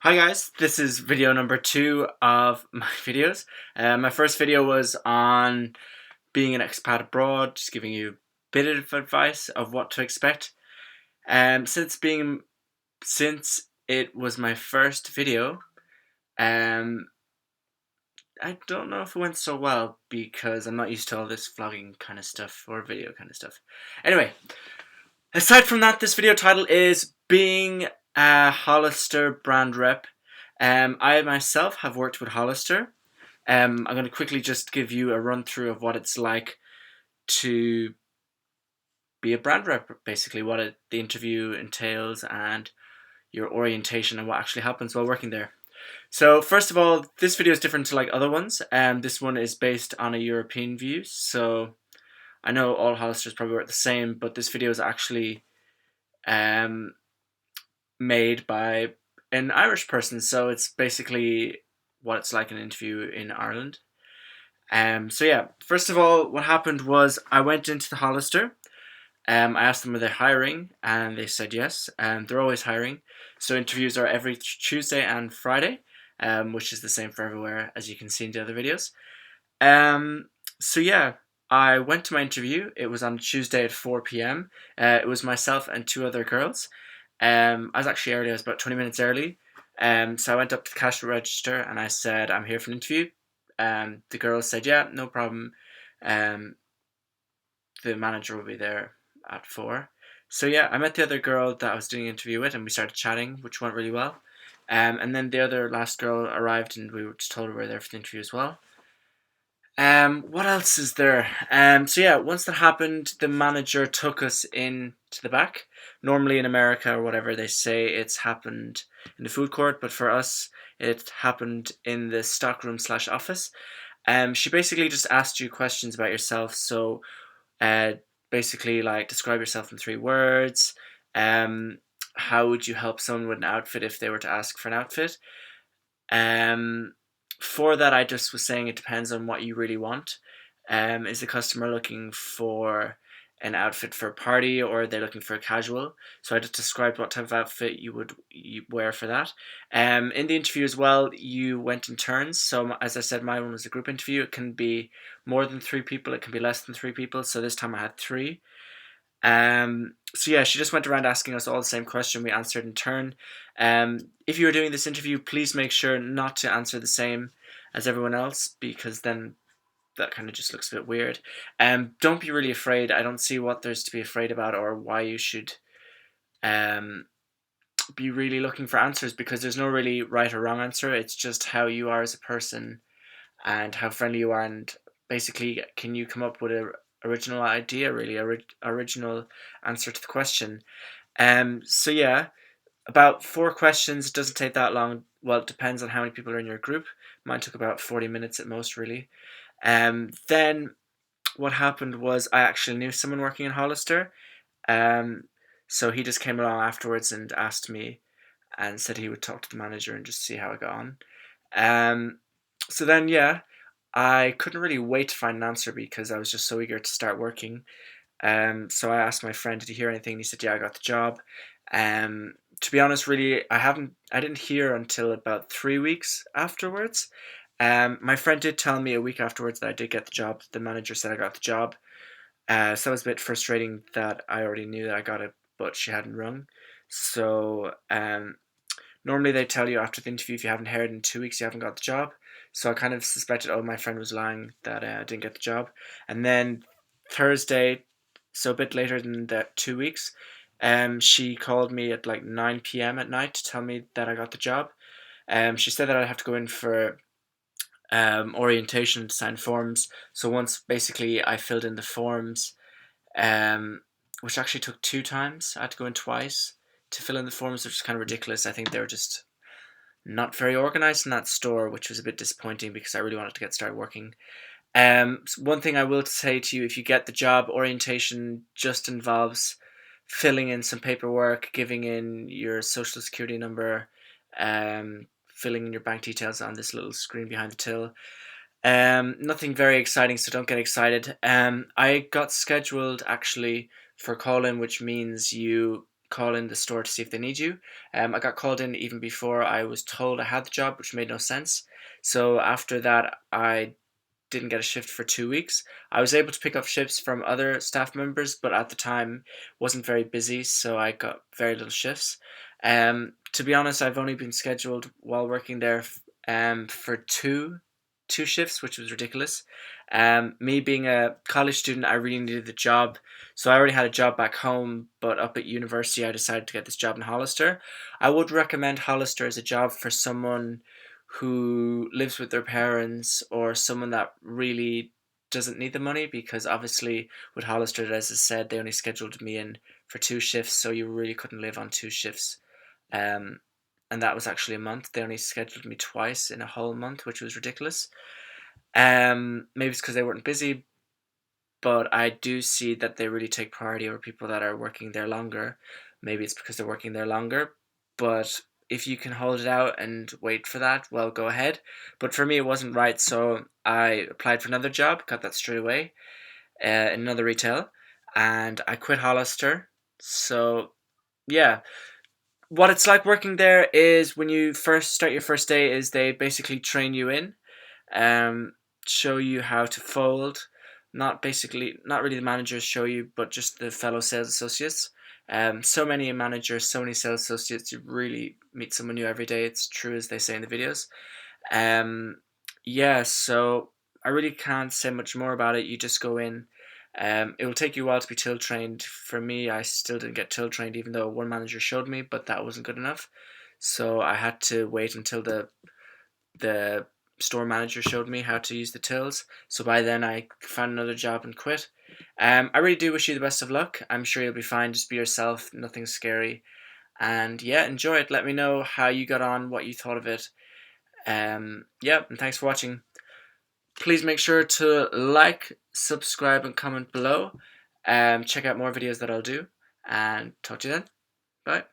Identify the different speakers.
Speaker 1: Hi guys, this is video number 2 of my videos. My first video was on being an expat abroad, just giving you a bit of advice of what to expect. Since it was my first video, um, I don't know if it went so well because I'm not used to all this vlogging kind of stuff or video kind of stuff. Anyway, aside from that, this video title is Being a Hollister Brand Rep. I myself have worked with Hollister. I'm going to quickly just give you a run through of what it's like to be a brand rep, basically the interview entails and your orientation and what actually happens while working there. So first of all, this video is different to like other ones. This one is based on a European view. So I know all Hollisters probably work the same, but this video is actually made by an Irish person. So it's basically what it's like in an interview in Ireland. So yeah, first of all, what happened was I went into the Hollister. I asked them were they hiring, and they said yes. They're always hiring. So interviews are every Tuesday and Friday, which is the same for everywhere, as you can see in the other videos. So yeah, I went to my interview. It was on Tuesday at 4 p.m. It was myself and 2 other girls. I was actually early. I was about 20 minutes early. So I went up to the cash register and I said, I'm here for an interview. The girls said, yeah, no problem. The manager will be there at 4. So yeah, I met the other girl that I was doing an interview with and we started chatting, which went really well. And then the other last girl arrived and we were just told we were there for the interview as well. What else is there? So yeah, once that happened, the manager took us in to the back. Normally in America or whatever, they say it's happened in the food court, but for us, it happened in the stockroom / office. She basically just asked you questions about yourself. So, basically, like describe yourself in 3 words. How would you help someone with an outfit if they were to ask for an outfit? For that, I just was saying it depends on what you really want. Is the customer looking for an outfit for a party or are they looking for a casual? So I just described what type of outfit you wear for that. In the interview as well, you went in turns. So as I said, my one was a group interview. It can be more than 3 people. It can be less than 3 people. So this time I had 3. So yeah, she just went around asking us all the same question. We answered in turn. If you are doing this interview, please make sure not to answer the same as everyone else because then that kind of just looks a bit weird. Don't be really afraid. I don't see what there's to be afraid about or why you should be really looking for answers because there's no really right or wrong answer. It's just how you are as a person and how friendly you are and basically can you come up with a original idea, really original answer to the question. So yeah, about 4 questions. It doesn't take that long. Well, it depends on how many people are in your group. Mine took about 40 minutes at most, really. Then what happened was I actually knew someone working in Hollister. So he just came along afterwards and asked me and said he would talk to the manager and just see how I got on. So then, yeah, I couldn't really wait to find an answer because I was just so eager to start working. So I asked my friend, did he hear anything? And he said, yeah, I got the job. To be honest, really, I didn't hear until about 3 weeks afterwards. My friend did tell me a week afterwards that I did get the job. The manager said I got the job. So that was a bit frustrating that I already knew that I got it, but she hadn't rung. So normally they tell you after the interview if you haven't heard in 2 weeks you haven't got the job. So I kind of suspected, oh, my friend was lying that I didn't get the job. And then Thursday, so a bit later than that 2 weeks, she called me at like 9 p.m. at night to tell me that I got the job. She said that I'd have to go in for orientation to sign forms. So once basically I filled in the forms, which actually took 2 times. I had to go in twice to fill in the forms, which is kind of ridiculous. I think they were just not very organized in that store, which was a bit disappointing because I really wanted to get started working. So one thing I will say to you, if you get the job, orientation just involves filling in some paperwork, giving in your social security number, filling in your bank details on this little screen behind the till. Nothing very exciting, so don't get excited. I got scheduled actually for call-in, which means you call in the store to see if they need you. I got called in even before I was told I had the job, which made no sense. So after that, I didn't get a shift for 2 weeks. I was able to pick up shifts from other staff members, but at the time wasn't very busy, so I got very little shifts. To be honest, I've only been scheduled while working there for two shifts, which was ridiculous. Me being a college student, I really needed the job, so I already had a job back home, but up at university, I decided to get this job in Hollister. I would recommend Hollister as a job for someone who lives with their parents or someone that really doesn't need the money, because obviously with Hollister, as I said, they only scheduled me in for two shifts, so you really couldn't live on two shifts. Um, and that was actually a month. They only scheduled me twice in a whole month, which was ridiculous. Maybe it's because they weren't busy, but I do see that they really take priority over people that are working there longer. Maybe it's because they're working there longer, but if you can hold it out and wait for that, well, go ahead. But for me, it wasn't right, so I applied for another job, got that straight away, in another retail, and I quit Hollister. So, yeah, what it's like working there is when you first start your first day is they basically train you in, um, show you how to fold. Not really the managers show you, but just the fellow sales associates. So many managers, so many sales associates. You really meet someone new every day. It's true as they say in the videos. Um, yeah, so I really can't say much more about it. You just go in. It will take you a while to be till trained. For me, I still didn't get till trained, even though one manager showed me, but that wasn't good enough. So I had to wait until the store manager showed me how to use the tills. So by then I found another job and quit. I really do wish you the best of luck. I'm sure you'll be fine. Just be yourself. Nothing scary. And yeah, enjoy it. Let me know how you got on, what you thought of it. Yeah, and thanks for watching. Please make sure to like, subscribe, and comment below. Check out more videos that I'll do. And talk to you then. Bye.